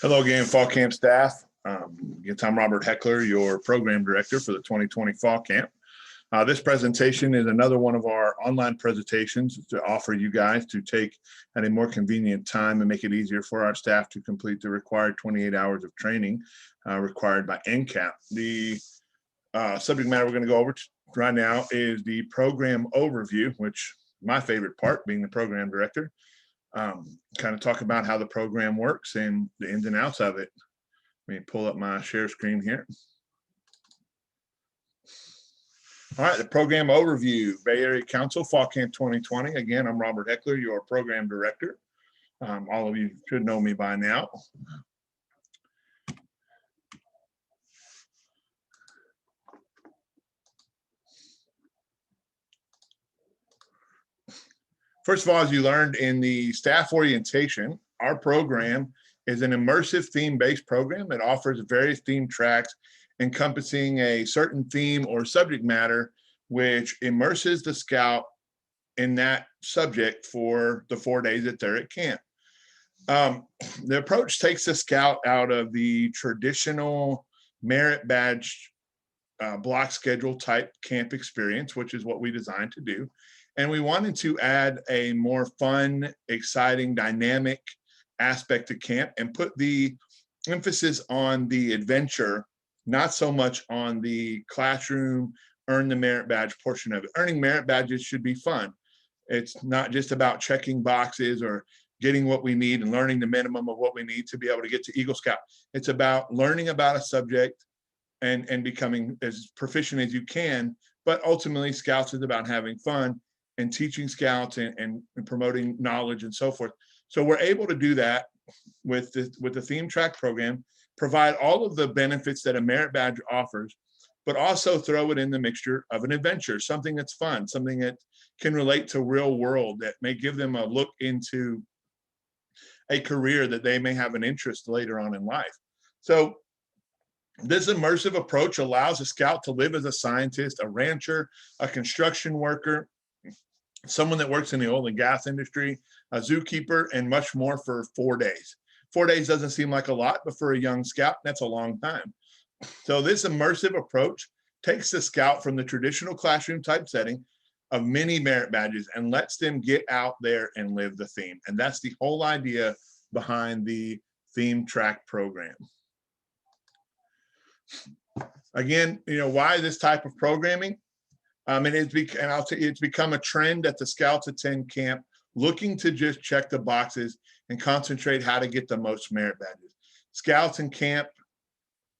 Hello again, Fall Camp staff. I'm Robert Heckler, your program director for the 2020 Fall Camp. This presentation is another one of our online presentations to offer you guys to take at a more convenient time and make it easier for our staff to complete the required 28 hours of training required by NCAP. The subject matter we're going to go over right now is the program overview, which my favorite part, being the program director. Kind of talk about how the program works and the ins and outs of it. Let me pull up my share screen here. All right, the program overview, Bay Area Council Fall Camp 2020. Again, I'm Robert Heckler, your program director. All of you should know me by now. First of all, as you learned in the staff orientation, our program is an immersive theme-based program that offers various theme tracks encompassing a certain theme or subject matter, which immerses the scout in that subject for the 4 days that they're at camp. The approach takes the scout out of the traditional merit badge block schedule type camp experience, which is what we designed to do. And we wanted to add a more fun, exciting, dynamic aspect to camp and put the emphasis on the adventure, not so much on the classroom, earn the merit badge portion of it. Earning merit badges should be fun. It's not just about checking boxes or getting what we need and learning the minimum of what we need to be able to get to Eagle Scout. It's about learning about a subject and becoming as proficient as you can, but ultimately Scouts is about having fun and teaching Scouts and promoting knowledge and so forth. So we're able to do that with the theme track program, provide all of the benefits that a merit badge offers, but also throw it in the mixture of an adventure, something that's fun, something that can relate to real world, that may give them a look into a career that they may have an interest later on in life. So this immersive approach allows a Scout to live as a scientist, a rancher, a construction worker, someone that works in the oil and gas industry, a zookeeper, and much more for 4 days. 4 days doesn't seem like a lot, but for a young Scout, that's a long time. So this immersive approach takes the Scout from the traditional classroom type setting of many merit badges and lets them get out there and live the theme. And that's the whole idea behind the theme track program. Again, why this type of programming? And it's become a trend that the Scouts attend camp looking to just check the boxes and concentrate how to get the most merit badges. Scouts in camp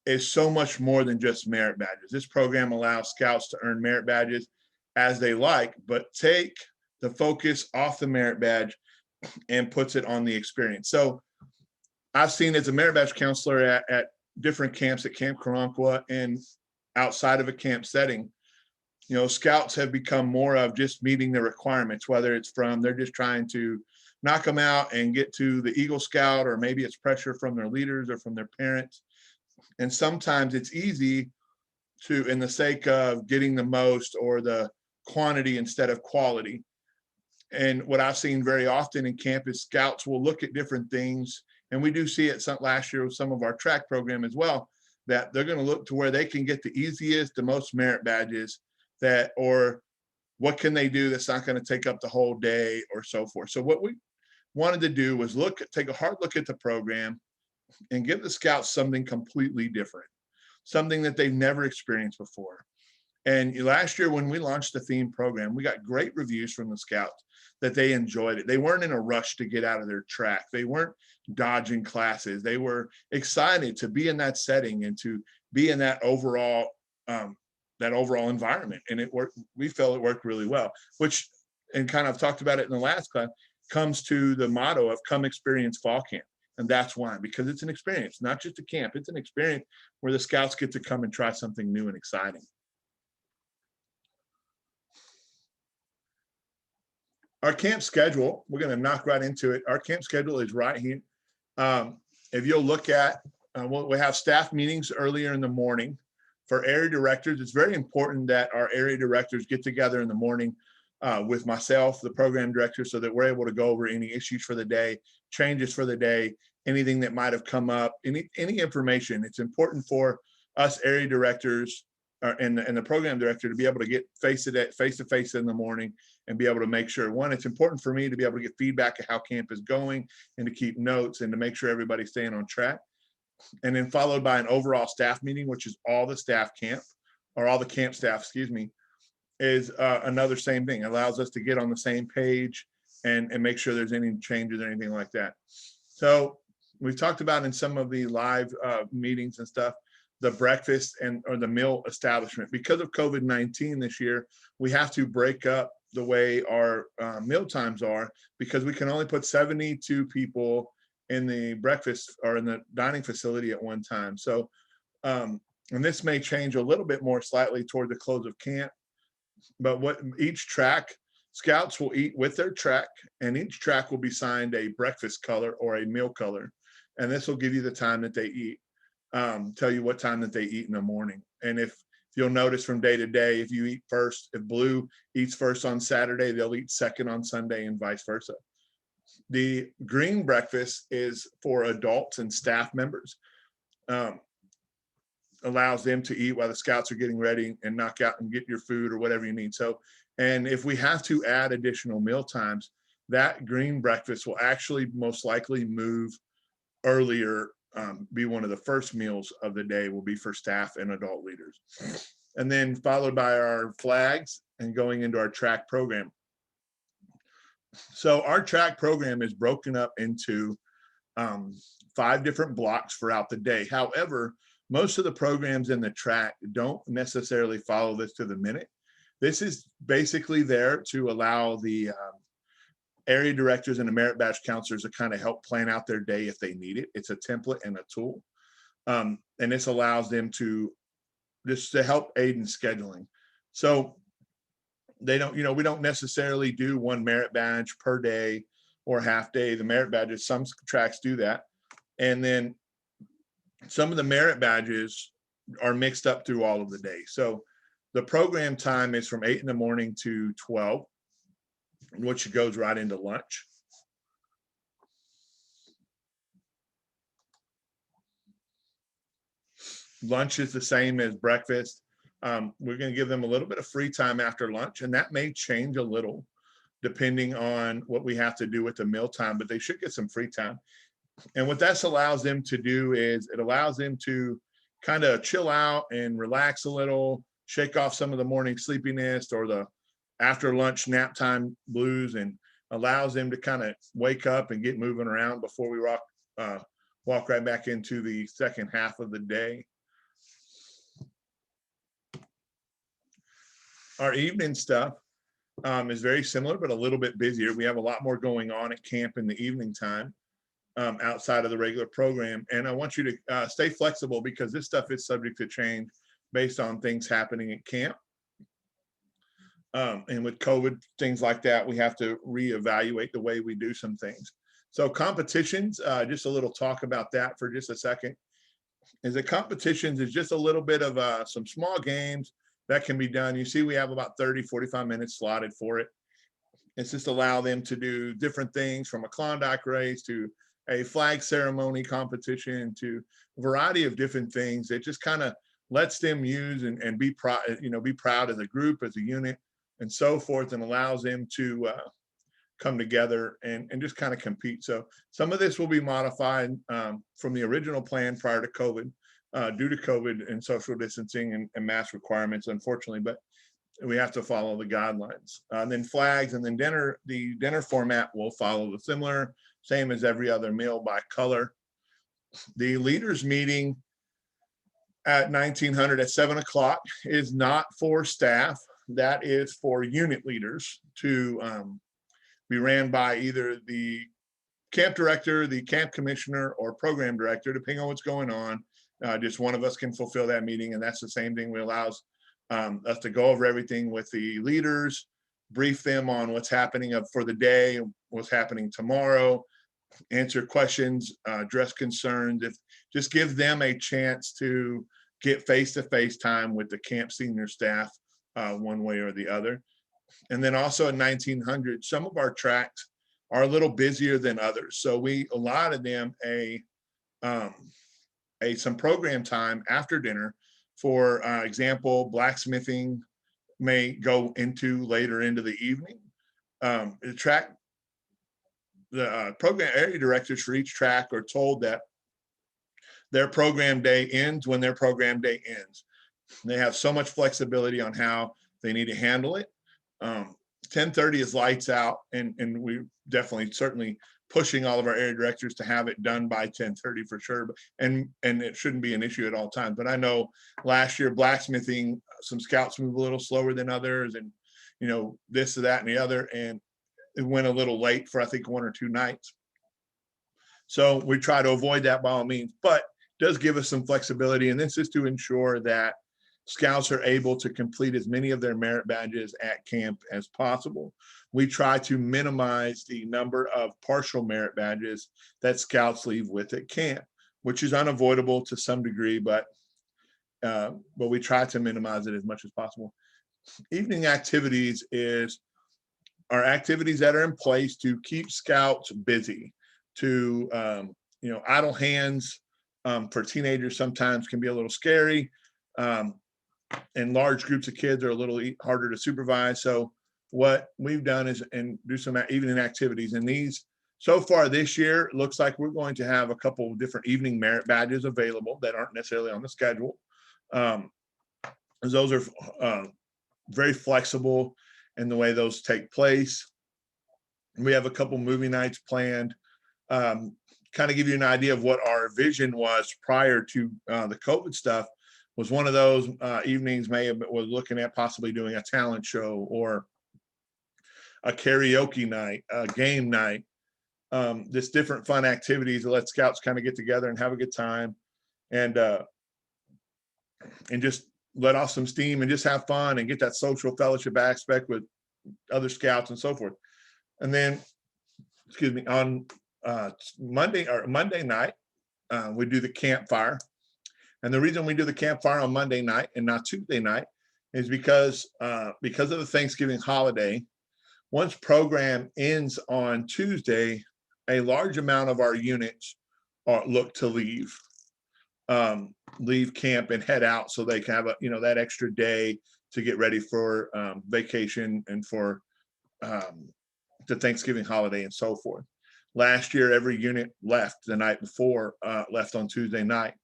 is so much more than just merit badges. This program allows Scouts to earn merit badges as they like, but take the focus off the merit badge and puts it on the experience. So I've seen as a merit badge counselor at different camps at Camp Karankawa and outside of a camp setting, Scouts have become more of just meeting the requirements, whether it's from they're just trying to knock them out and get to the Eagle Scout, or maybe it's pressure from their leaders or from their parents. And sometimes it's easy to, in the sake of getting the most or the quantity instead of quality. And what I've seen very often in camp is Scouts will look at different things, and we do see it last year with some of our track program as well, that they're going to look to where they can get the easiest, the most merit badges, or what can they do that's not going to take up the whole day or so forth. So what we wanted to do was take a hard look at the program and give the Scouts something completely different, something that they've never experienced before. And last year when we launched the theme program, we got great reviews from the Scouts that they enjoyed it. They weren't in a rush to get out of their track. They weren't dodging classes. They were excited to be in that setting and to be in that overall environment. And it worked. We felt it worked really well, which, and kind of talked about it in the last class, comes to the motto of come experience fall camp. And that's why, because it's an experience, not just a camp. It's an experience where the Scouts get to come and try something new and exciting. Our camp schedule, we're going to knock right into it. Our camp schedule is right here. If you'll look at, we have staff meetings earlier in the morning. For area directors, it's very important that our area directors get together in the morning with myself, the program director, so that we're able to go over any issues for the day, changes for the day, anything that might have come up, any information. It's important for us area directors and the program director to be able to get face to face in the morning and be able to make sure, one, it's important for me to be able to get feedback of how camp is going and to keep notes and to make sure everybody's staying on track. And then followed by an overall staff meeting, which is all the staff camp, or all the camp staff, excuse me, is another same thing. It allows us to get on the same page and make sure there's any changes or anything like that. So we've talked about in some of the live meetings and stuff, the breakfast or the meal establishment. Because of COVID-19 this year, we have to break up the way our meal times are, because we can only put 72 people in the breakfast or in the dining facility at one time. So, and this may change a little bit more slightly toward the close of camp, but what each track, scouts will eat with their track, and each track will be signed a breakfast color or a meal color. And this will give you the time that they eat, tell you what time that they eat in the morning. And if you'll notice from day to day, if you eat first, if blue eats first on Saturday, they'll eat second on Sunday and vice versa. The green breakfast is for adults and staff members. Allows them to eat while the scouts are getting ready and knock out and get your food or whatever you need. So, and if we have to add additional meal times, that green breakfast will actually most likely move earlier, be one of the first meals of the day, will be for staff and adult leaders. And then followed by our flags and going into our track program. So our track program is broken up into 5 different blocks throughout the day. However, most of the programs in the track don't necessarily follow this to the minute. This is basically there to allow the area directors and the merit badge counselors to kind of help plan out their day if they need it. It's a template and a tool. And this allows them to just to help aid in scheduling. So they don't, we don't necessarily do one merit badge per day or half day. The merit badges, some tracks do that. And then some of the merit badges are mixed up through all of the day. So the program time is from 8 in the morning to 12, which goes right into lunch. Lunch is the same as breakfast. We're going to give them a little bit of free time after lunch, and that may change a little depending on what we have to do with the meal time, but they should get some free time. And what this allows them to do is it allows them to kind of chill out and relax a little, shake off some of the morning sleepiness or the after lunch nap time blues, and allows them to kind of wake up and get moving around before we walk right back into the second half of the day. Our evening stuff is very similar, but a little bit busier. We have a lot more going on at camp in the evening time. Outside of the regular program. And I want you to stay flexible, because this stuff is subject to change based on things happening at camp. And with COVID, things like that, we have to reevaluate the way we do some things. So competitions, just a little talk about that for just a second, is that competitions is just a little bit of some small games that can be done. You see, we have about 30, 45 minutes slotted for it. It's just allow them to do different things, from a Klondike race to a flag ceremony competition to a variety of different things. It just kind of lets them use and be proud, be proud as a group, as a unit, and so forth, and allows them to come together and just kind of compete. So some of this will be modified from the original plan prior to COVID, due to COVID and social distancing and mask requirements, unfortunately, but we have to follow the guidelines. And then flags, and then dinner, the dinner format will follow the same as every other meal by color. The leaders meeting at 1900 at 7 o'clock is not for staff. That is for unit leaders to be ran by either the camp director, the camp commissioner, or program director, depending on what's going on. Just one of us can fulfill that meeting, and that's the same thing. We allows us to go over everything with the leaders, brief them on what's happening for the day, what's happening tomorrow, answer questions, address concerns, just give them a chance to get face-to-face time with the camp senior staff one way or the other. And then also in 1900, some of our tracks are a little busier than others. So we allotted them some program time after dinner. For example, blacksmithing may go into later into the evening. The program area directors for each track are told that their program day ends when their program day ends. They have so much flexibility on how they need to handle it. 10:30 is lights out, and we definitely certainly pushing all of our area directors to have it done by 10:30 for sure. And it shouldn't be an issue at all times. But I know last year blacksmithing, some scouts move a little slower than others, and this or that and the other, and it went a little late for I think 1 or 2 nights. So we try to avoid that by all means, but it does give us some flexibility. And this is to ensure that scouts are able to complete as many of their merit badges at camp as possible. We try to minimize the number of partial merit badges that scouts leave with at camp, which is unavoidable to some degree, but we try to minimize it as much as possible. Evening activities are activities that are in place to keep scouts busy, to idle hands for teenagers sometimes can be a little scary. And large groups of kids are a little harder to supervise. So what we've done is do some evening activities. And these, so far this year, it looks like we're going to have a couple of different evening merit badges available that aren't necessarily on the schedule. Those are very flexible in the way those take place. We have a couple movie nights planned. Kind of give you an idea of what our vision was prior to the COVID stuff. Was one of those evenings was looking at possibly doing a talent show or a karaoke night, a game night, just different fun activities to let scouts kind of get together and have a good time, and just let off some steam and just have fun and get that social fellowship aspect with other scouts and so forth. And then, on Monday night, we do the campfire. And the reason we do the campfire on Monday night and not Tuesday night is because of the Thanksgiving holiday. Once program ends on Tuesday, a large amount of our units look to leave camp and head out so they can have that extra day to get ready for vacation and for the Thanksgiving holiday and so forth. Last year, every unit left the night before, left on Tuesday night.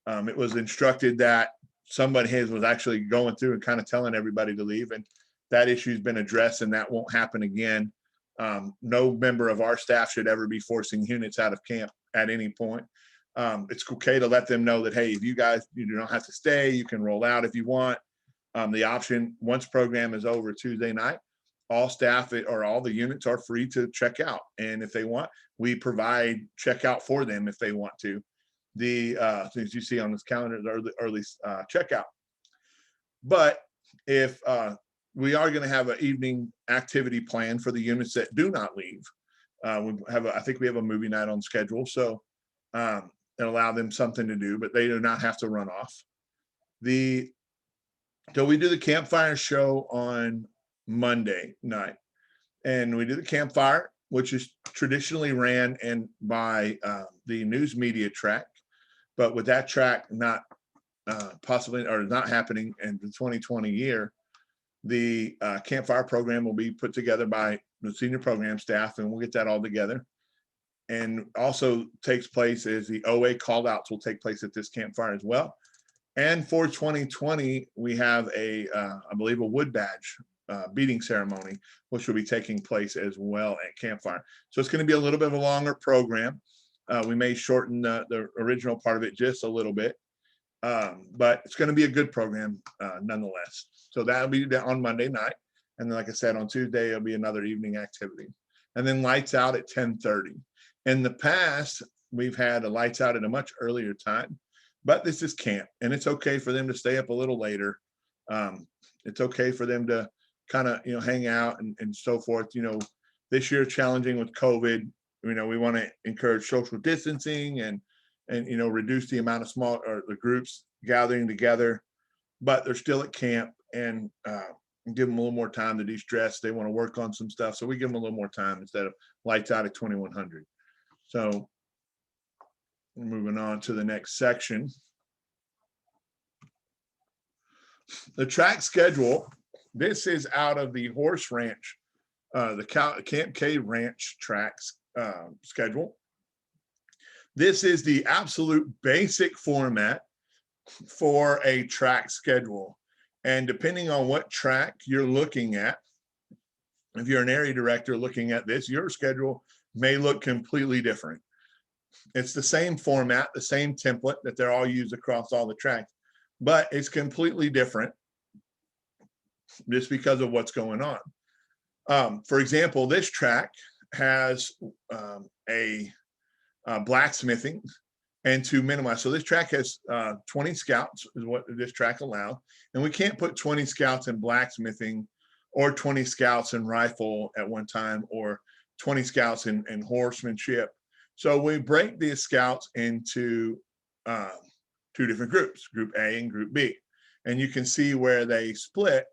It was instructed that somebody was actually going through and kind of telling everybody to leave, and that issue has been addressed, and that won't happen again. No member of our staff should ever be forcing units out of camp at any point. It's okay to let them know that, hey, if you guys, you don't have to stay, you can roll out if you want. The option, once program is over Tuesday night, all staff or all the units are free to check out. And if they want, we provide checkout for them if they want to. As you see on this calendar, the early checkout. But if we are going to have an evening activity plan for the units that do not leave, I think we have a movie night on schedule, so and allow them something to do, but they do not have to run off. So we do the campfire show on Monday night, and we do the campfire, which is traditionally ran by the news media track. But with that track not possibly or not happening in the 2020 year, the campfire program will be put together by the senior program staff, and we'll get that all together. And also takes place is the OA call outs will take place at this campfire as well. And for 2020, we have I believe a wood badge beating ceremony, which will be taking place as well at campfire. So it's going to be a little bit of a longer program. We may shorten the original part of it just a little bit, but it's going to be a good program nonetheless. So that'll be on Monday night. And then, like I said, on Tuesday, it'll be another evening activity. And then lights out at 10:30. In the past, we've had a lights out at a much earlier time, but this is camp, and it's okay for them to stay up a little later. It's okay for them to kind of, hang out and so forth. This year challenging with COVID, we want to encourage social distancing and reduce the amount of the groups gathering together, but they're still at camp, and and give them a little more time to de-stress. They want to work on some stuff, so we give them a little more time instead of lights out at 2100. So moving on to the next section. The track schedule. This is out of the horse ranch, the Camp K Ranch tracks schedule. This is the absolute basic format for a track schedule. And depending on what track you're looking at, if you're an area director looking at this, your schedule may look completely different. It's the same format, the same template that they're all used across all the tracks, but it's completely different just because of what's going on. For example, this track has a blacksmithing, and to minimize. So this track has 20 scouts is what this track allows. And we can't put 20 scouts in blacksmithing or 20 scouts in rifle at one time or 20 scouts in horsemanship. So we break these scouts into two different groups, Group A and Group B. And you can see where they split.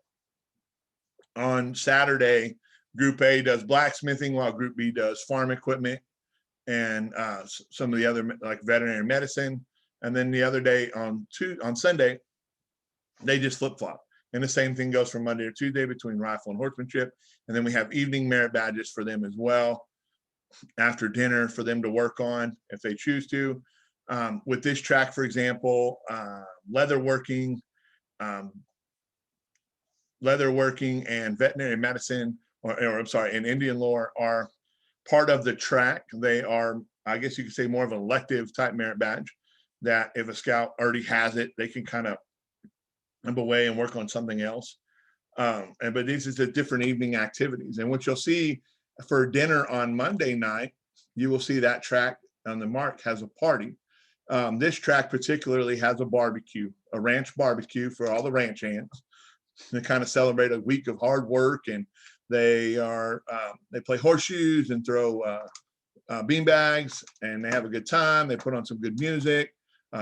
On Saturday, Group A does blacksmithing while Group B does farm equipment and some of the other like veterinary medicine. And then the other day on Sunday, they just flip-flop. And the same thing goes from Monday to Tuesday between rifle and horsemanship. And then we have evening merit badges for them as well after dinner for them to work on if they choose to. With this track, for example, leatherworking and veterinary medicine, or I'm sorry, and Indian lore are part of the track. They are, I guess you could say, more of an elective type merit badge that if a scout already has it, they can kind of jump away and work on something else. But these is the different evening activities. And what you'll see for dinner on Monday night, you will see that track on the mark has a party. This track particularly has a barbecue, a ranch barbecue for all the ranch hands. They kind of celebrate a week of hard work, and they play horseshoes and throw bean bags, and they have a good time. They put on some good music,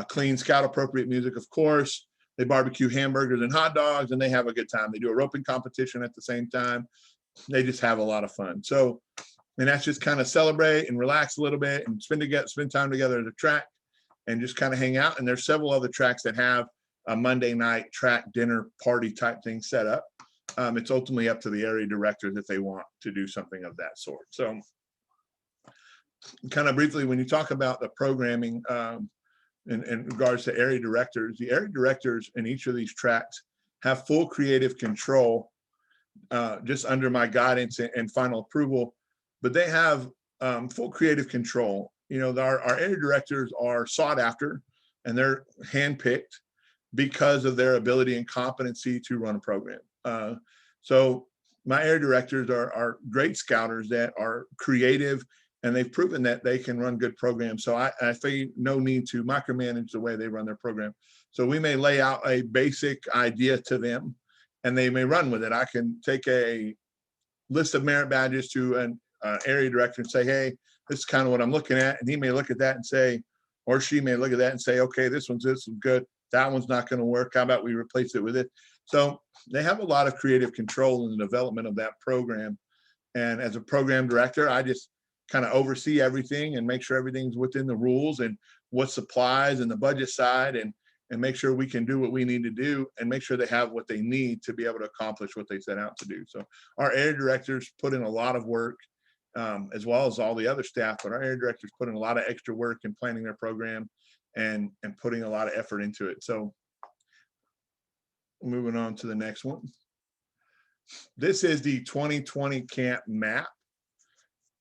clean scout appropriate music, of course. They barbecue hamburgers and hot dogs, and they have a good time. They do a roping competition at the same time. They just have a lot of fun. So, and that's just kind of celebrate and relax a little bit and spend time together at the track and just kind of hang out. And there's several other tracks that have a Monday night track dinner party type thing set up. It's ultimately up to the area directors if they want to do something of that sort. So kind of briefly, when you talk about the programming in regards to area directors, the area directors in each of these tracks have full creative control just under my guidance and final approval, but they have full creative control. You know, our area directors are sought after and they're handpicked because of their ability and competency to run a program. So my area directors are great scouters that are creative, and they've proven that they can run good programs. So I see no need to micromanage the way they run their program. So we may lay out a basic idea to them, and they may run with it. I can take a list of merit badges to an area director and say, hey, this is kind of what I'm looking at. And he may look at that and say, or she may look at that and say, okay, this one's good. That one's not going to work. How about we replace it with it? So they have a lot of creative control in the development of that program. And as a program director, I just kind of oversee everything and make sure everything's within the rules and what supplies and the budget side, and make sure we can do what we need to do and make sure they have what they need to be able to accomplish what they set out to do. So our area directors put in a lot of work, as well as all the other staff, but our area directors put in a lot of extra work in planning their program and putting a lot of effort into it. So moving on to the next one. This is the 2020 camp map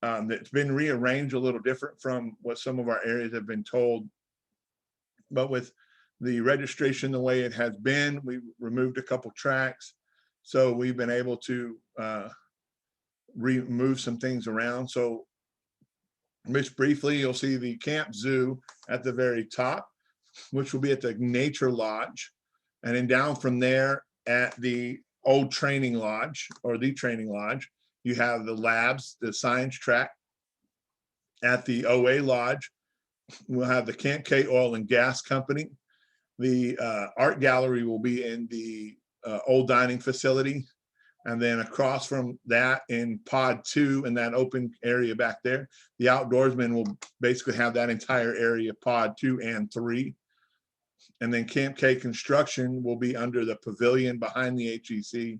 that's been rearranged a little different from what some of our areas have been told. But with the registration the way it has been, we removed a couple tracks. So we've been able to remove some things around. So just briefly, you'll see the camp zoo at the very top, which will be at the nature lodge. And then down from there at the old training lodge, or the training lodge, you have the labs, the science track. At the OA lodge, we'll have the Camp K Oil and Gas Company. The art gallery will be in the old dining facility. And then across from that in pod 2 in that open area back there, the outdoorsmen will basically have that entire area, pod 2 and 3. And then Camp K construction will be under the pavilion behind the HEC.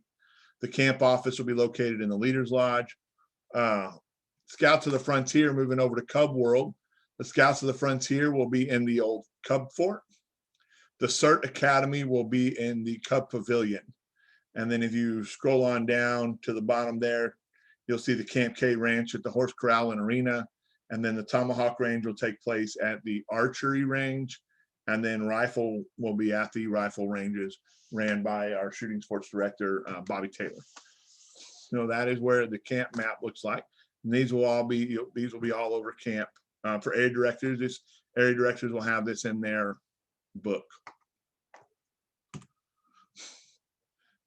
The camp office will be located in the Leaders Lodge. Scouts of the Frontier moving over to Cub World. The Scouts of the Frontier will be in the old Cub Fort. The CERT Academy will be in the Cub Pavilion. And then if you scroll on down to the bottom there, you'll see the Camp K Ranch at the Horse Corral and Arena. And then the Tomahawk Range will take place at the Archery Range. And then rifle will be at the rifle ranges ran by our shooting sports director, Bobby Taylor. So that is where the camp map looks like. And these will all be all over camp. For area directors, area directors will have this in their book.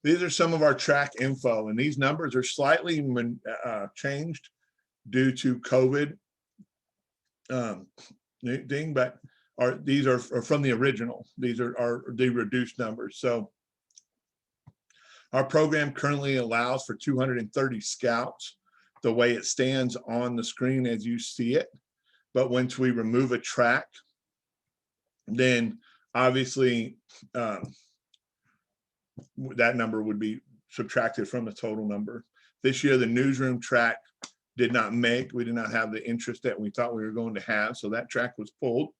These are some of our track info, and these numbers are slightly changed due to COVID thing, but these are from the original. These are the reduced numbers. So our program currently allows for 230 scouts the way it stands on the screen as you see it. But once we remove a track, then obviously that number would be subtracted from the total number. This year, the newsroom track we did not have the interest that we thought we were going to have. So that track was pulled.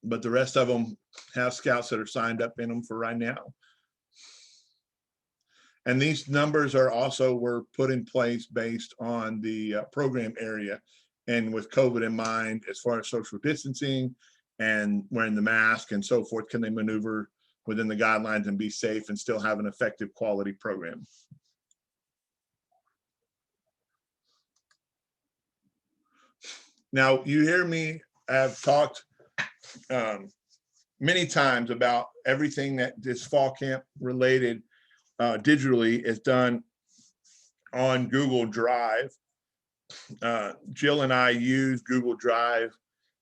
But the rest of them have scouts that are signed up in them for right now. And these numbers were put in place based on the program area and with COVID in mind, as far as social distancing and wearing the mask and so forth, can they maneuver within the guidelines and be safe and still have an effective quality program. Now, you hear me, I've talked many times about everything that this fall camp related digitally is done on Google Drive. Jill and I use Google Drive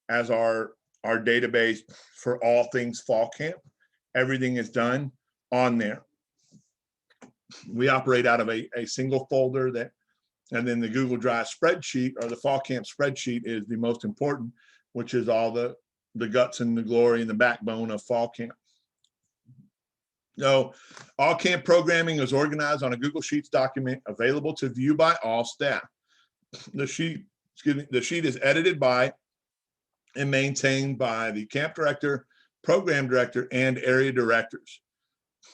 as our database for all things fall camp. Everything is done on there. We operate out of a single folder and then the Google Drive spreadsheet, or the fall camp spreadsheet, is the most important, which is all the guts and the glory and the backbone of fall camp. So all camp programming is organized on a Google Sheets document available to view by all staff. The sheet is edited by and maintained by the camp director, program director, and area directors.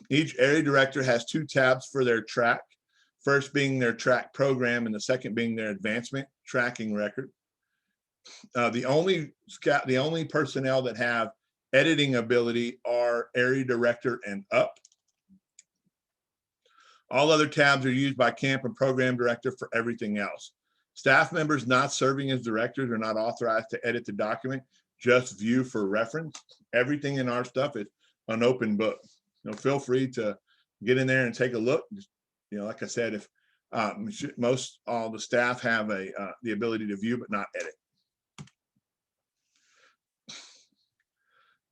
Each area director has 2 tabs for their track, first being their track program and the second being their advancement tracking record. The only personnel that have editing ability are area director and up. All other tabs are used by camp and program director for everything else. Staff members not serving as directors are not authorized to edit the document, just view for reference. Everything in our stuff is an open book. Feel free to get in there and take a look. Just, like I said, if all the staff have the ability to view but not edit.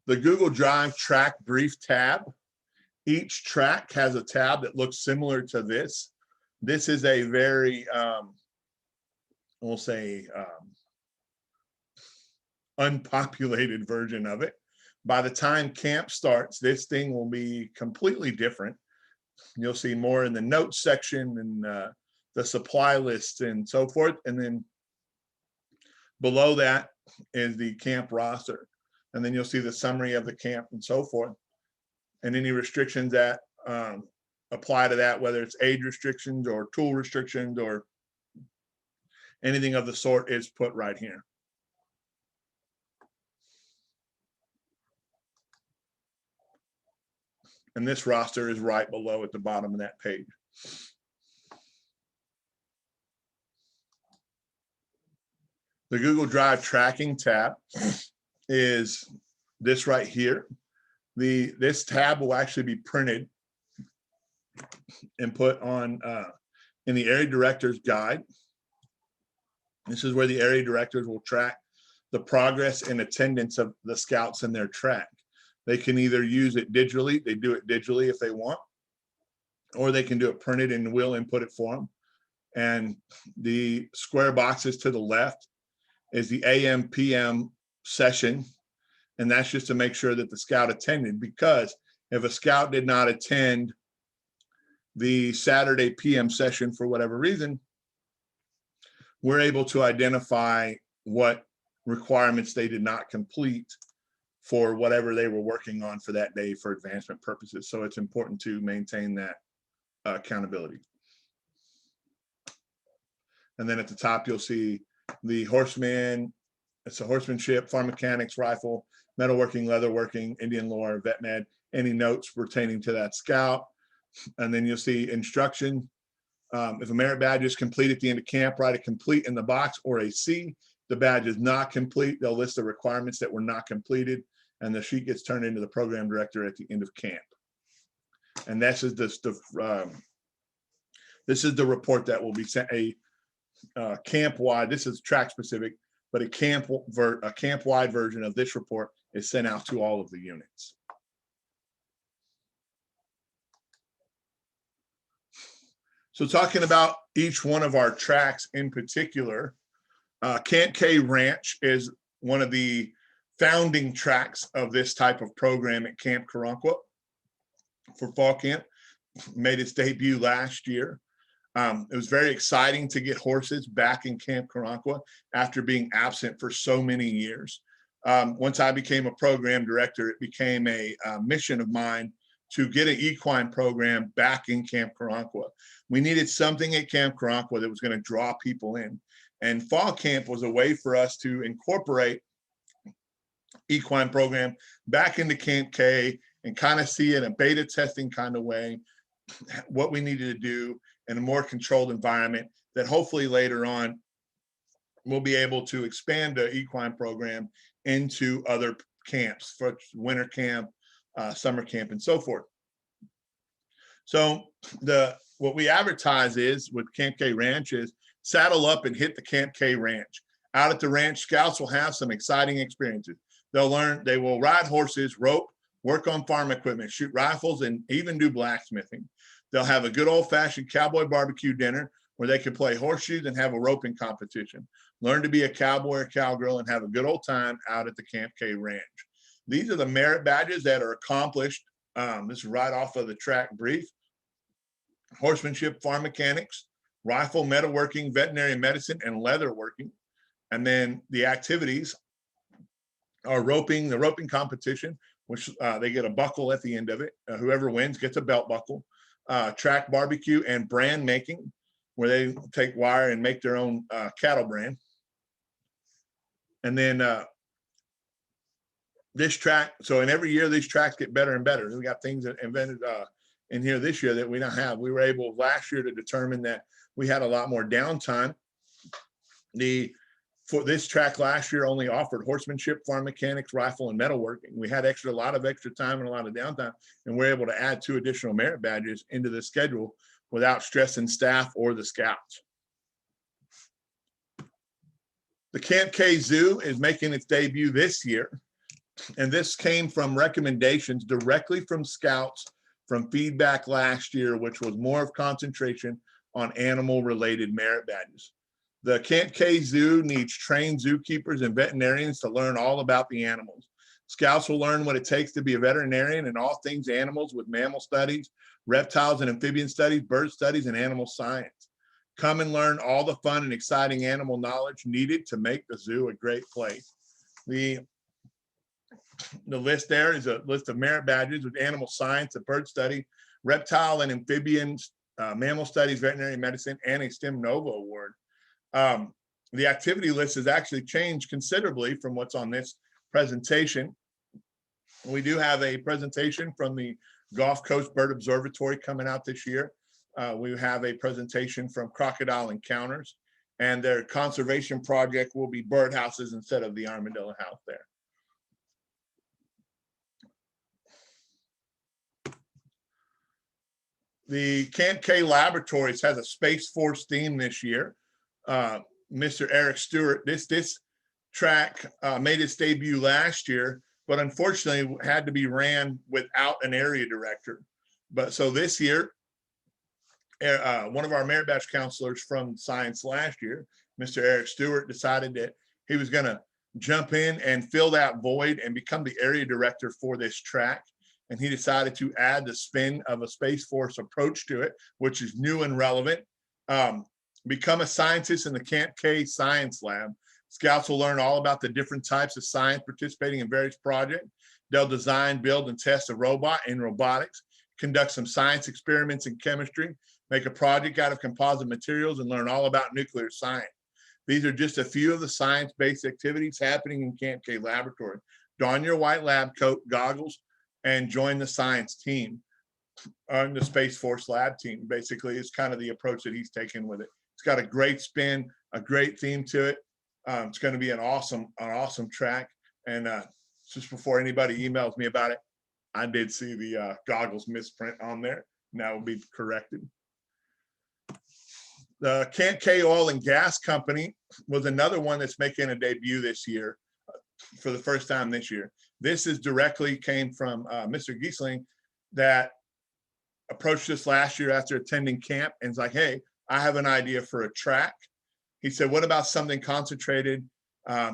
The Google Drive track brief tab. Each track has a tab that looks similar to this. This is a very, we'll say, unpopulated version of it. By the time camp starts, this thing will be completely different. You'll see more in the notes section and the supply list and so forth. And then below that is the camp roster. And then you'll see the summary of the camp and so forth. And any restrictions that apply to that, whether it's age restrictions or tool restrictions or anything of the sort, is put right here. And this roster is right below at the bottom of that page. The Google Drive tracking tab is this right here. This tab will actually be printed and put on in the area director's guide. This is where the area directors will track the progress and attendance of the scouts in their track. They can either use it digitally, they do it digitally if they want, or they can do it printed and we'll input it for them. And the square boxes to the left is the AM PM session, and that's just to make sure that the scout attended, because if a scout did not attend the Saturday PM session for whatever reason, we're able to identify what requirements they did not complete for whatever they were working on for that day for advancement purposes. So it's important to maintain that accountability. And then at the top, you'll see the horseman. It's a horsemanship, farm mechanics, rifle, metalworking, leatherworking, Indian lore, vet med, any notes pertaining to that scout. And then you'll see instruction. If a merit badge is complete at the end of camp, write a complete in the box or a C. The badge is not complete. They'll list the requirements that were not completed, and the sheet gets turned into the program director at the end of camp. And this is the report that will be sent, a camp-wide. This is track specific, but a camp-wide version of this report is sent out to all of the units. So talking about each one of our tracks in particular, Camp K Ranch is one of the founding tracks of this type of program at Camp Karankawa for fall camp. Made its debut last year. It was very exciting to get horses back in Camp Karankawa after being absent for so many years. Once I became a program director, it became a mission of mine to get an equine program back in Camp Karankawa. We needed something at Camp Karankawa that was going to draw people in. And fall camp was a way for us to incorporate equine program back into Camp K and kind of see in a beta testing kind of way what we needed to do in a more controlled environment that hopefully later on we'll be able to expand the equine program into other camps for winter camp, summer camp, and so forth. So what we advertise is with Camp K Ranch is saddle up and hit the Camp K Ranch. Out at the ranch, scouts will have some exciting experiences. They will ride horses, rope, work on farm equipment, shoot rifles, and even do blacksmithing. They'll have a good old-fashioned cowboy barbecue dinner where they can play horseshoes and have a roping competition. Learn to be a cowboy or cowgirl and have a good old time out at the Camp K Ranch. These are the merit badges that are accomplished. This is right off of the track brief. Horsemanship, farm mechanics, rifle, metalworking, veterinary medicine, and leatherworking. And then the activities are roping, the roping competition, which they get a buckle at the end of it. Whoever wins gets a belt buckle. Track barbecue and brand making, where they take wire and make their own cattle brand. And then this track, so in every year, these tracks get better and better. We got things that invented in here this year that we don't have. We were able last year to determine that we had a lot more downtime. For this track last year only offered horsemanship, farm mechanics, rifle, and metalworking. We had a lot of extra time and a lot of downtime, and we're able to add 2 additional merit badges into the schedule without stressing staff or the scouts. The Camp K Zoo is making its debut this year, and this came from recommendations directly from scouts from feedback last year, which was more of concentration on animal-related merit badges. The Camp K Zoo needs trained zookeepers and veterinarians to learn all about the animals. Scouts will learn what it takes to be a veterinarian and all things animals with mammal studies, reptiles and amphibian studies, bird studies, and animal science. Come and learn all the fun and exciting animal knowledge needed to make the zoo a great place. The list there is a list of merit badges with animal science, a bird study, reptile and amphibians, mammal studies, veterinary medicine, and a STEM Nova award. The activity list has actually changed considerably from what's on this presentation. We do have a presentation from the Gulf Coast Bird Observatory coming out this year. We have a presentation from Crocodile Encounters, and their conservation project will be birdhouses instead of the armadillo house there. The Camp K Laboratories has a Space Force theme this year. Mr. Eric Stewart, this track made its debut last year, but unfortunately had to be ran without an area director. But so this year, one of our merit badge counselors from science last year, Mr. Eric Stewart, decided that he was going to jump in and fill that void and become the area director for this track. And he decided to add the spin of a Space Force approach to it, which is new and relevant. Become a scientist in the Camp K Science Lab. Scouts will learn all about the different types of science participating in various projects. They'll design, build, and test a robot in robotics, conduct some science experiments in chemistry, make a project out of composite materials, and learn all about nuclear science. These are just a few of the science-based activities happening in Camp K Laboratory. Don your white lab coat, goggles, and join the science team on the Space Force lab team. Basically, it's kind of the approach that he's taken with it. It's got a great spin, a great theme to it. It's going to be an awesome track. And just before anybody emails me about it, I did see the goggles misprint on there, and that will be corrected. The Camp K Oil and Gas Company was another one that's making a debut this year for the first time this year. This is directly came from Mr. Giesling that approached us last year after attending camp and was like, hey, I have an idea for a track. He said, what about something concentrated,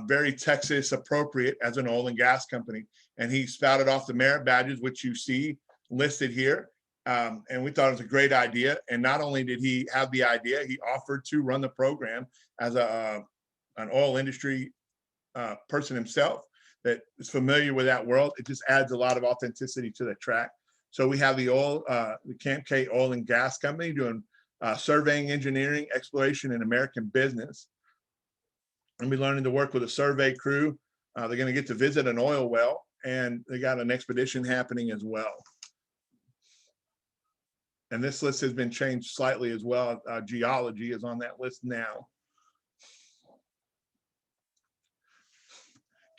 very Texas appropriate as an oil and gas company? And he spouted off the merit badges, which you see listed here. And we thought it was a great idea. And not only did he have the idea, he offered to run the program as an oil industry person himself that is familiar with that world. It just adds a lot of authenticity to the track. So we have the Camp K Oil and Gas Company doing surveying, engineering, exploration, and American business. And we're learning to work with a survey crew. They're going to get to visit an oil well, and they got an expedition happening as well. And this list has been changed slightly as well. Geology is on that list now.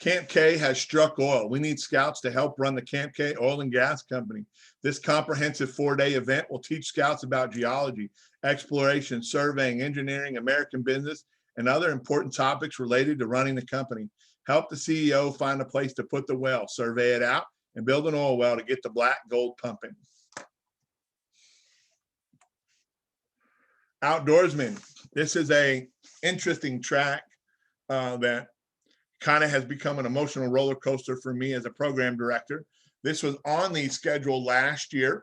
Camp K has struck oil. We need scouts to help run the Camp K Oil and Gas Company. This comprehensive 4-day event will teach scouts about geology, exploration, surveying, engineering, American business, and other important topics related to running the company. Help the CEO find a place to put the well, survey it out, and build an oil well to get the black gold pumping. Outdoorsman. This is a interesting track that kind of has become an emotional roller coaster for me as a program director. This was on the schedule last year,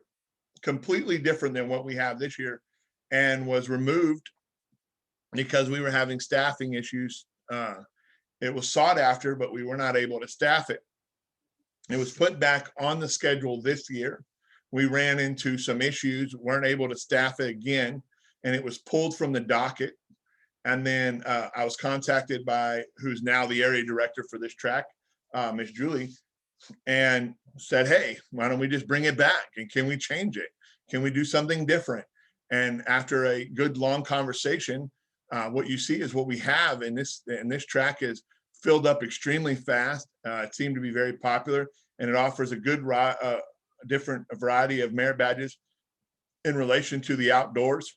completely different than what we have this year, and was removed because we were having staffing issues. It was sought after, but we were not able to staff it. It was put back on the schedule this year. We ran into some issues, weren't able to staff it again, and it was pulled from the docket. And then I was contacted by who's now the area director for this track, Miss Julie, and said, hey, why don't we just bring it back? And can we change it? Can we do something different? And after a good long conversation, what you see is what we have in this track is filled up extremely fast. It seemed to be very popular, and it offers a good different variety of merit badges in relation to the outdoors.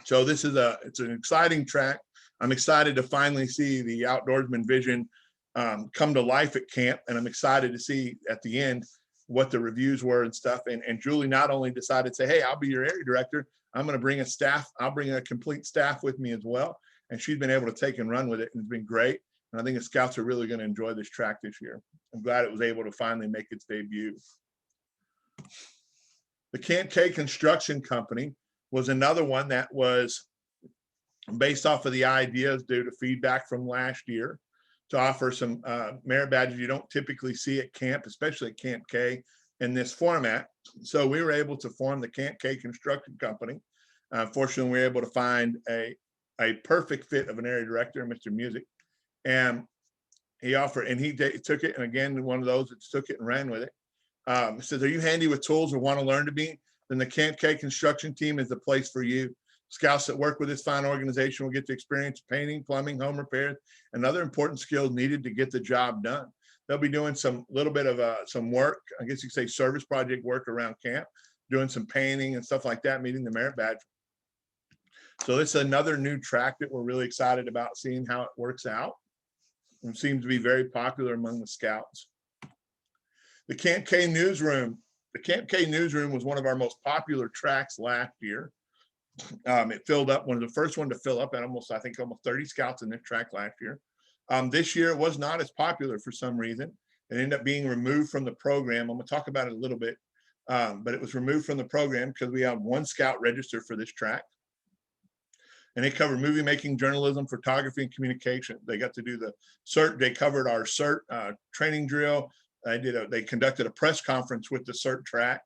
So this is it's an exciting track. I'm excited to finally see the outdoorsman vision come to life at camp, and I'm excited to see at the end what the reviews were and stuff. And Julie not only decided to say, hey, I'll be your area director, I'm going to bring a staff, I'll bring a complete staff with me as well. And she's been able to take and run with it, and it's been great. And I think the scouts are really going to enjoy this track this year. I'm glad it was able to finally make its debut. The Camp K Construction Company was another one that was based off of the ideas due to feedback from last year to offer some merit badges you don't typically see at camp, especially at Camp K in this format. So we were able to form the Camp K Construction Company. Fortunately, we were able to find a perfect fit of an area director, Mr. Music. And he offered, and he took it, and again, one of those that took it and ran with it. He says, are you handy with tools or want to learn to be? Then the Camp K construction team is the place for you. Scouts that work with this fine organization will get to experience painting, plumbing, home repairs, and other important skills needed to get the job done. They'll be doing some little bit of some work, I guess you could say service project work around camp, doing some painting and stuff like that, meeting the merit badge. So this is another new track that we're really excited about seeing how it works out. It seems to be very popular among the scouts. The Camp K Newsroom. The Camp K Newsroom was one of our most popular tracks last year. It filled up, one of the first one to fill up at I think almost 30 scouts in this track last year. This year it was not as popular for some reason. It ended up being removed from the program. I'm gonna talk about it a little bit, but it was removed from the program because we have one scout registered for this track. And they covered movie making, journalism, photography, and communication. They got to do the CERT. They covered our CERT training drill. They conducted a press conference with the CERT track,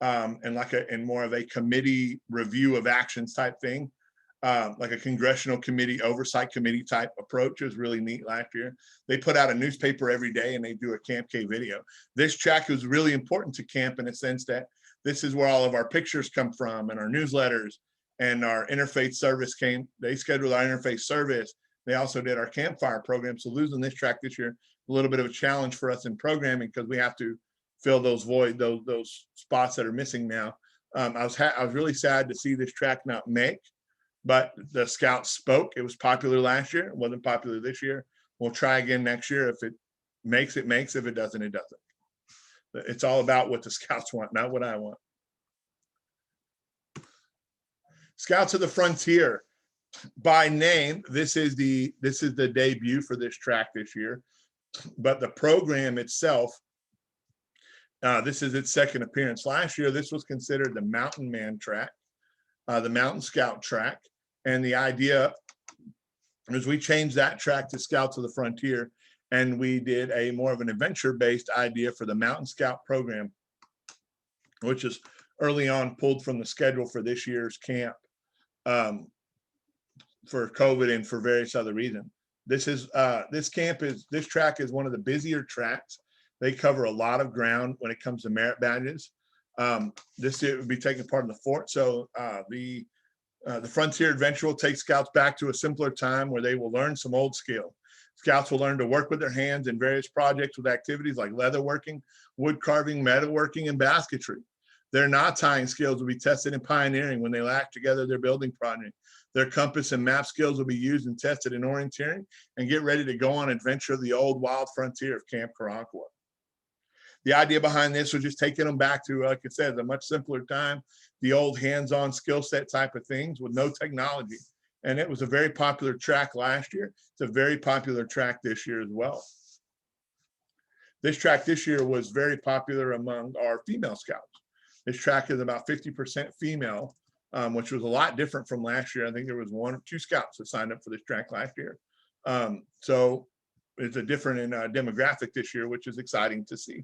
and more of a committee review of actions type thing, like a congressional committee oversight committee type approach. Is really neat last year. They put out a newspaper every day and they do a Camp K video. This track was really important to camp in a sense that this is where all of our pictures come from and our newsletters and our interfaith service came. They scheduled our interfaith service. They also did our campfire program. So losing this track this year, a little bit of a challenge for us in programming because we have to fill those those spots that are missing now. I was really sad to see this track not make, but the scouts spoke. It was popular last year. It wasn't popular this year. We'll try again next year. If it makes, it makes. If it doesn't, it doesn't. It's all about what the scouts want, not what I want. Scouts of the Frontier. By name, this is the debut for this track this year, but the program itself, this is its second appearance. Last year, this was considered the Mountain Man track, the Mountain Scout track, and the idea is we changed that track to Scouts of the Frontier, and we did a more of an adventure-based idea for the Mountain Scout program, which is early on pulled from the schedule for this year's camp. For COVID and for various other reasons. This track is one of the busier tracks. They cover a lot of ground when it comes to merit badges. This year would be taking part in the fort. So the Frontier Adventure will take scouts back to a simpler time where they will learn some old skill. Scouts will learn to work with their hands in various projects with activities like leatherworking, wood carving, metalworking, and basketry. Their knot tying skills will be tested in pioneering when they lash together their building project. Their compass and map skills will be used and tested in orienteering and get ready to go on adventure of the old wild frontier of Camp Karankawa. The idea behind this was just taking them back to, like I said, a much simpler time, the old hands-on skill set type of things with no technology. And it was a very popular track last year. It's a very popular track this year as well. This track this year was very popular among our female scouts. This track is about 50% female, which was a lot different from last year. I think there was 1 or 2 scouts that signed up for this track last year. So it's a different demographic this year, which is exciting to see.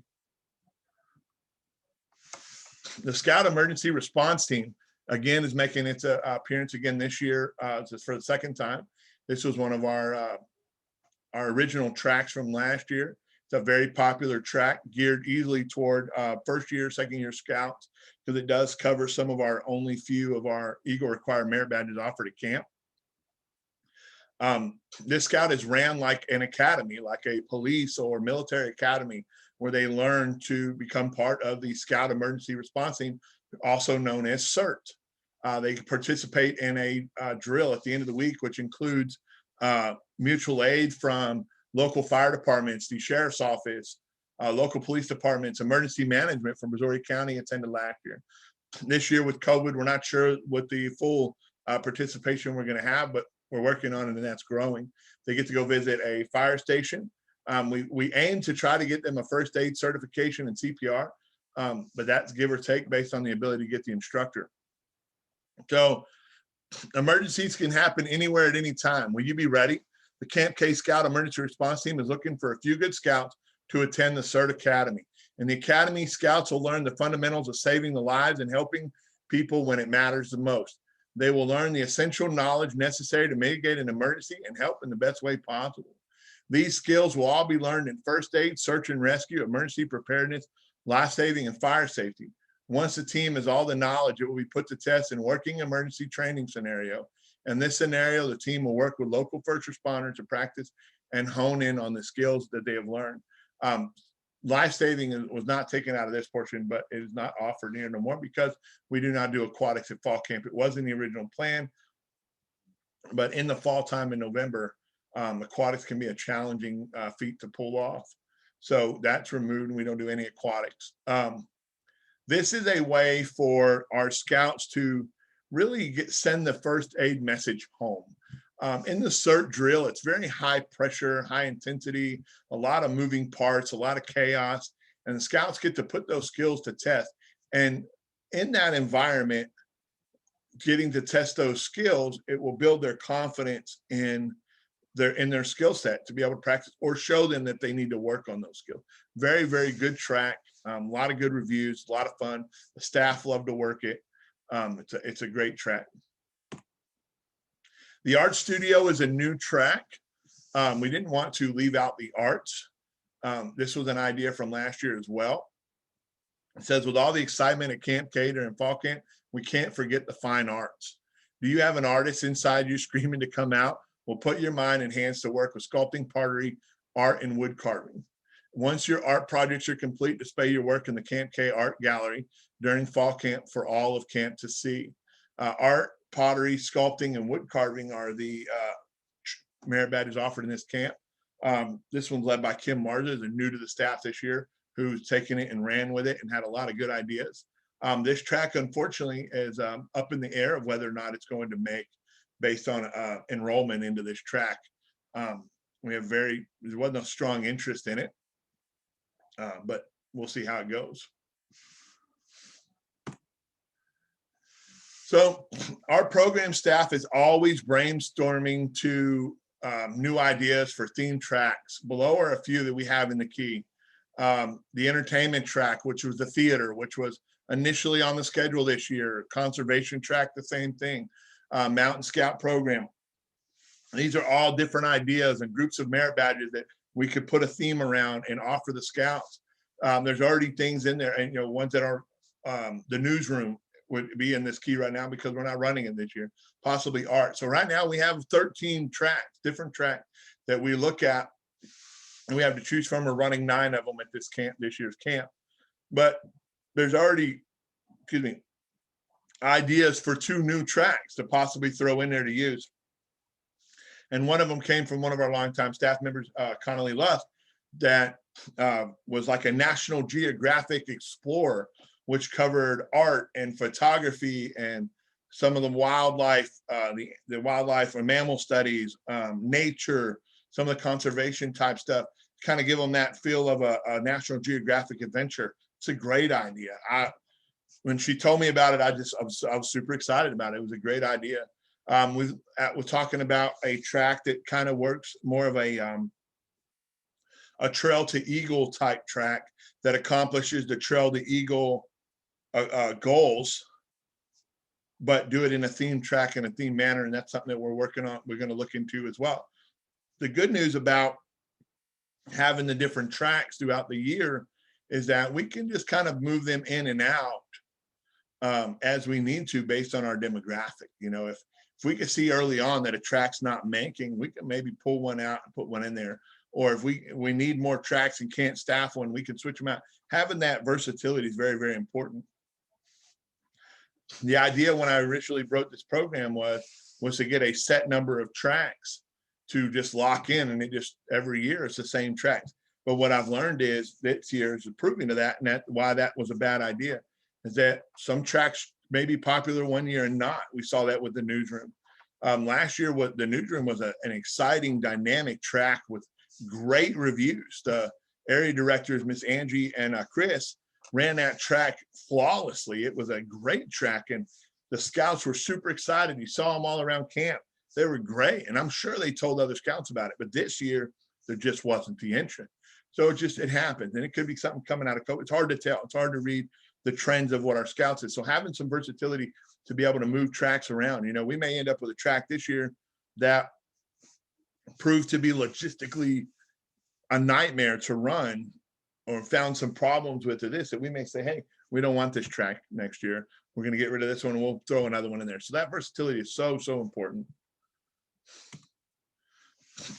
The Scout Emergency Response Team, again, is making its appearance again this year just for the second time. This was one of our original tracks from last year. It's a very popular track geared easily toward first year, second year scouts, because it does cover some of our only few of our Eagle required merit badges offered at camp. This scout is ran like an academy, like a police or military academy, where they learn to become part of the Scout Emergency Response Team, also known as CERT. They participate in a drill at the end of the week, which includes mutual aid from local fire departments, the sheriff's office, local police departments, emergency management from Missouri County attended last year. This year with COVID, we're not sure what the full participation we're going to have, but we're working on it, and that's growing. They get to go visit a fire station. We aim to try to get them a first aid certification and CPR, but that's give or take based on the ability to get the instructor. So emergencies can happen anywhere at any time. Will you be ready? The Camp K Scout Emergency Response Team is looking for a few good scouts to attend the CERT Academy. In the Academy, scouts will learn the fundamentals of saving the lives and helping people when it matters the most. They will learn the essential knowledge necessary to mitigate an emergency and help in the best way possible. These skills will all be learned in first aid, search and rescue, emergency preparedness, life saving, and fire safety. Once the team has all the knowledge, it will be put to test in working emergency training scenario. In this scenario, the team will work with local first responders to practice and hone in on the skills that they have learned. Life saving was not taken out of this portion, but it is not offered here no more because we do not do aquatics at fall camp. It was in the original plan, but in the fall time in November, aquatics can be a challenging feat to pull off. So that's removed and we don't do any aquatics. This is a way for our scouts to really send the first aid message home. In the CERT drill, it's very high pressure, high intensity, a lot of moving parts, a lot of chaos, and the scouts get to put those skills to test. And in that environment, getting to test those skills, it will build their confidence in their skill set to be able to practice or show them that they need to work on those skills. Very, very good track. A lot of good reviews, a lot of fun. The staff love to work it. It's a great track. The art studio is a new track. We didn't want to leave out the arts. This was an idea from last year as well. It says, with all the excitement at Camp Cater and Fall Camp, we can't forget the fine arts. Do you have an artist inside you screaming to come out? Well, put your mind and hands to work with sculpting, pottery, art, and wood carving. Once your art projects are complete, display your work in the Camp K Art Gallery during Fall Camp for all of camp to see. Art, pottery, sculpting, and wood carving are the merit badges offered in this camp. This one's led by Kim Marza, who's new to the staff this year, who's taken it and ran with it and had a lot of good ideas. This track, unfortunately, is up in the air of whether or not it's going to make based on enrollment into this track. There wasn't a strong interest in it, but we'll see how it goes. So our program staff is always brainstorming to new ideas for theme tracks. Below are a few that we have in the key. The entertainment track, which was the theater, which was initially on the schedule this year. Conservation track, the same thing. Mountain Scout program. These are all different ideas and groups of merit badges that we could put a theme around and offer the scouts. There's already things in there, and ones that are the newsroom would be in this key right now because we're not running it this year. Possibly art. So right now we have 13 tracks, different tracks that we look at, and we have to choose from. We're running 9 of them at this year's camp, but there's already, ideas for 2 new tracks to possibly throw in there to use. And one of them came from one of our longtime staff members, Connolly Lusk, that was like a National Geographic explorer, which covered art and photography and some of the wildlife, the wildlife or mammal studies, nature, some of the conservation type stuff, kind of give them that feel of a National Geographic adventure. It's a great idea. When she told me about it, I was super excited about it. It was a great idea. We're talking about a track that kind of works more of a Trail to Eagle type track that accomplishes the Trail to Eagle goals, but do it in a theme track in a theme manner. And that's something that we're working on. We're going to look into as well. The good news about having the different tracks throughout the year is that we can just kind of move them in and out as we need to based on our demographic. If we could see early on that a track's not making, we can maybe pull one out and put one in there. Or if we need more tracks and can't staff one, we can switch them out. Having that versatility is very, very important. The idea when I originally wrote this program was to get a set number of tracks to just lock in, and it just every year it's the same tracks. But what I've learned is this year is proving to that, and that's why that was a bad idea, is that some tracks may be popular one year and not. We saw that with the newsroom. Last year, what the newsroom was an exciting, dynamic track with great reviews. The area directors, Miss Angie and Chris, ran that track flawlessly. It was a great track, and the scouts were super excited. You saw them all around camp. They were great, and I'm sure they told other scouts about it. But this year, there just wasn't the interest. So it happens, and it could be something coming out of COVID. It's hard to tell. It's hard to read the trends of what our scouts is. So having some versatility to be able to move tracks around. We may end up with a track this year that proved to be logistically a nightmare to run, or found some problems with this, that we may say, hey, we don't want this track next year. We're going to get rid of this one and we'll throw another one in there. So that versatility is so, so important.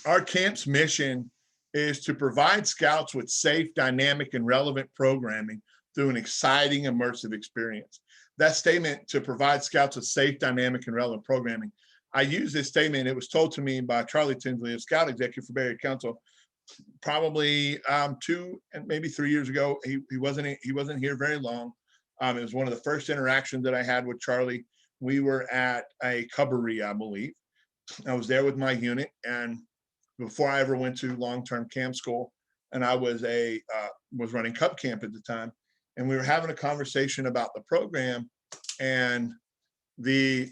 Our camp's mission is to provide scouts with safe, dynamic, and relevant programming through an exciting, immersive experience. That statement, to provide scouts with safe, dynamic, and relevant programming, I use this statement. It was told to me by Charlie Tinsley, a scout executive for Bay Area Council, probably 2 and maybe 3 years ago. He wasn't here very long. It was one of the first interactions that I had with Charlie we were at a cubbery, I believe. I was there with my unit, and before I ever went to long-term camp school, and I was was running Cub Camp at the time, and we were having a conversation about the program, and the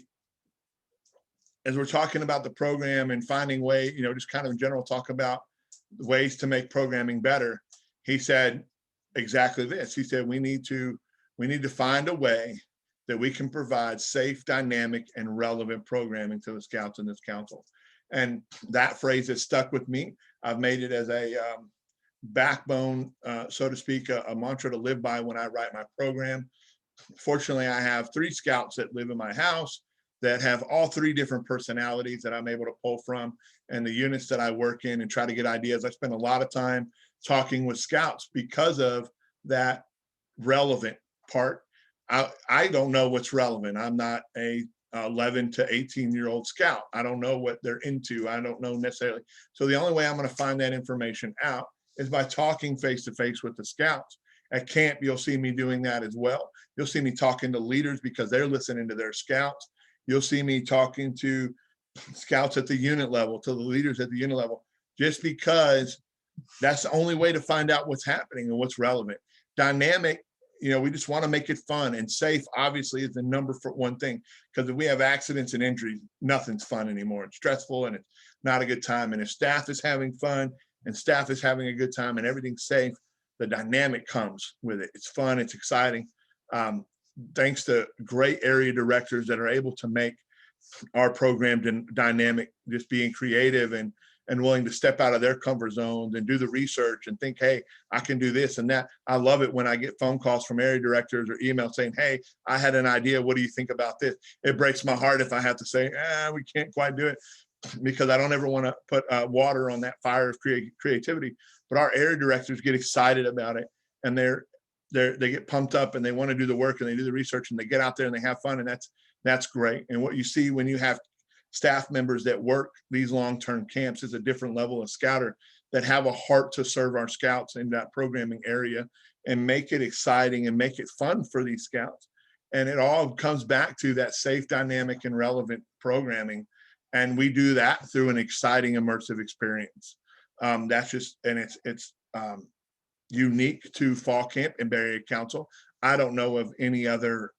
as we're talking about the program and finding way, just kind of in general talk about ways to make programming better, he said exactly this. He said we need to find a way that we can provide safe, dynamic, and relevant programming to the Scouts in this council. And that phrase has stuck with me. I've made it as a backbone, so to speak, a mantra to live by when I write my program. Fortunately, I have 3 Scouts that live in my house that have all 3 different personalities that I'm able to pull from, and the units that I work in and try to get ideas. I spend a lot of time talking with Scouts because of that relevant part. I don't know what's relevant. I'm not a 11 to 18-year-old Scout. I don't know what they're into. I don't know necessarily. So the only way I'm going to find that information out is by talking face to face with the Scouts. At camp, you'll see me doing that as well. You'll see me talking to leaders because they're listening to their Scouts. You'll see me talking to Scouts at the unit level, to the leaders at the unit level, just because that's the only way to find out what's happening and what's relevant. Dynamic, we just want to make it fun, and safe obviously is the number for one thing, because if we have accidents and injuries, nothing's fun anymore. It's stressful and it's not a good time. And if staff is having fun and staff is having a good time and everything's safe, the dynamic comes with it. It's fun, it's exciting. Thanks to great area directors that are able to make our program dynamic, just being creative and willing to step out of their comfort zones and do the research and think, hey, I can do this and that. I love it when I get phone calls from area directors or emails saying, hey, I had an idea. What do you think about this? It breaks my heart if I have to say, we can't quite do it, because I don't ever want to put water on that fire of creativity. But our area directors get excited about it, and they get pumped up, and they want to do the work, and they do the research, and they get out there and they have fun, and that's great. And what you see when you have staff members that work these long-term camps is a different level of Scouter that have a heart to serve our Scouts in that programming area and make it exciting and make it fun for these Scouts. And it all comes back to that safe, dynamic, and relevant programming. And we do that through an exciting, immersive experience. That's just, and it's unique to fall camp and Bay Area Council. I don't know of any other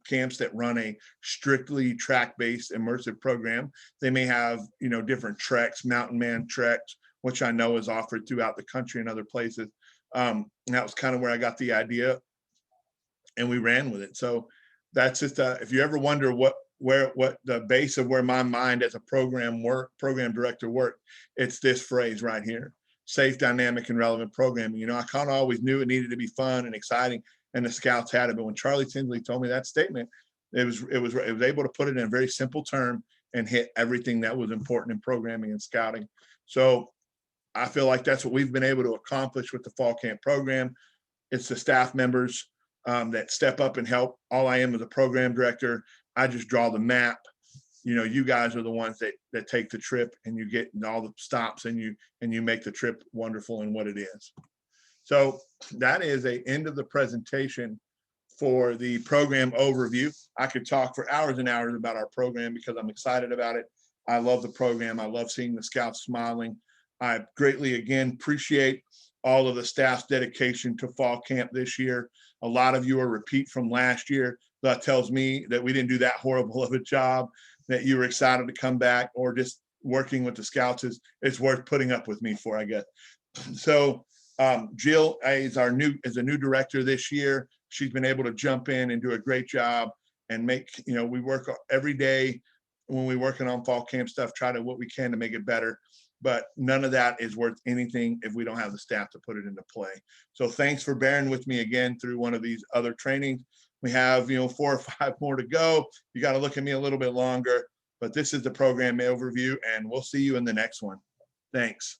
camps that run a strictly track-based immersive program. They may have, different treks, mountain man treks, which I know is offered throughout the country and other places. And that was kind of where I got the idea, and we ran with it. So that's just, if you ever wonder what the base of where my mind as a program director worked, it's this phrase right here: safe, dynamic, and relevant programming. I kind of always knew it needed to be fun and exciting, and the Scouts had it. But when Charlie Tinsley told me that statement, it was able to put it in a very simple term and hit everything that was important in programming and scouting. So I feel like that's what we've been able to accomplish with the fall camp program. It's the staff members that step up and help. All I am is a program director. I just draw the map. You guys are the ones that take the trip, and you get all the stops, and you make the trip wonderful in what it is. So that is the end of the presentation for the program overview. I could talk for hours and hours about our program because I'm excited about it. I love the program. I love seeing the Scouts smiling. I greatly, again, appreciate all of the staff's dedication to fall camp this year. A lot of you are repeat from last year. That tells me that we didn't do that horrible of a job, that you were excited to come back, or just working with the Scouts is worth putting up with me for, I guess. So Jill is a new director this year. She's been able to jump in and do a great job and make, we work every day when we're working on fall camp stuff, try to what we can to make it better. But none of that is worth anything if we don't have the staff to put it into play. So thanks for bearing with me again through one of these other trainings. We have, 4 or 5 more to go. You got to look at me a little bit longer, but this is the program overview, and we'll see you in the next one. Thanks.